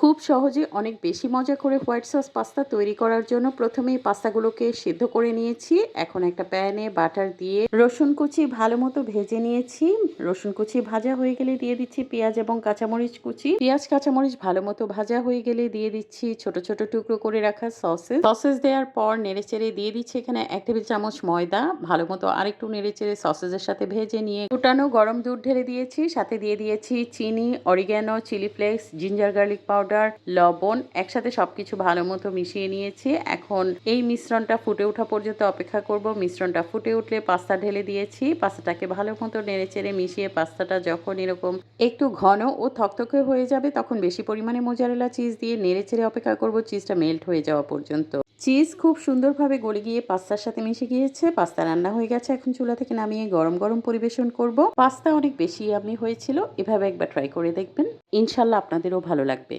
খুব সহজে অনেক বেশি মজা করে হোয়াইট সস পাস্তা তৈরি করার জন্য প্রথমেই পাস্তাগুলোকে সিদ্ধ করে নিয়েছি। এখন একটা প্যানে বাটার দিয়ে রসুন কুচি ভালো মতো ভেজে নিয়েছি। রসুন কুচি ভাজা হয়ে গেলে দিয়ে দিচ্ছি পেঁয়াজ এবং কাঁচামরিচ কুচি। পেঁয়াজ কাঁচামরিচ ভালো মতো ভাজা হয়ে গেলে দিয়ে দিচ্ছি ছোট ছোট টুকরো করে রাখা সসেস দেওয়ার পর নেড়েচেড়ে দিয়ে দিচ্ছি এখানে 1 টেবিল চামচ ময়দা। ভালো মতো আরেকটু নেড়েচেড়ে সসেসের সাথে ভেজে নিয়ে ফুটানো গরম দুধ ঢেলে দিয়েছি। সাথে দিয়ে দিয়েছি চিনি, oregano, chilli flakes, ginger garlic powder, লবণ। একসাথে সবকিছু ভালো মতো মিশিয়ে নিয়েছি। এখন এই মিশ্রণটা ফুটে ওঠা পর্যন্ত অপেক্ষা করব। মিশ্রণটা ফুটে উঠলে পাস্তা ঢেলে দিয়েছি। পাস্তাটাকে ভালো মতো নেড়েচেড়ে মিশিয়ে পাস্তাটা যখন এরকম একটু ঘন ও থকথকে হয়ে যাবে তখন বেশি পরিমাণে মোজারেলা চিজ দিয়ে নেড়েচেড়ে অপেক্ষা করব চিজটা মেল্ট হয়ে যাওয়া পর্যন্ত। চিজ খুব সুন্দরভাবে গলে গিয়ে পাস্তার সাথে মিশে গিয়েছে। পাস্তা রান্না হয়ে গেছে। এখন চুলা থেকে নামিয়ে গরম গরম পরিবেশন করব। পাস্তা অনেক বেশি ইয়াম্মি হয়েছিল। এভাবে একবার ট্রাই করে দেখবেন। ইনশাল্লাহ আপনাদেরও ভালো লাগবে।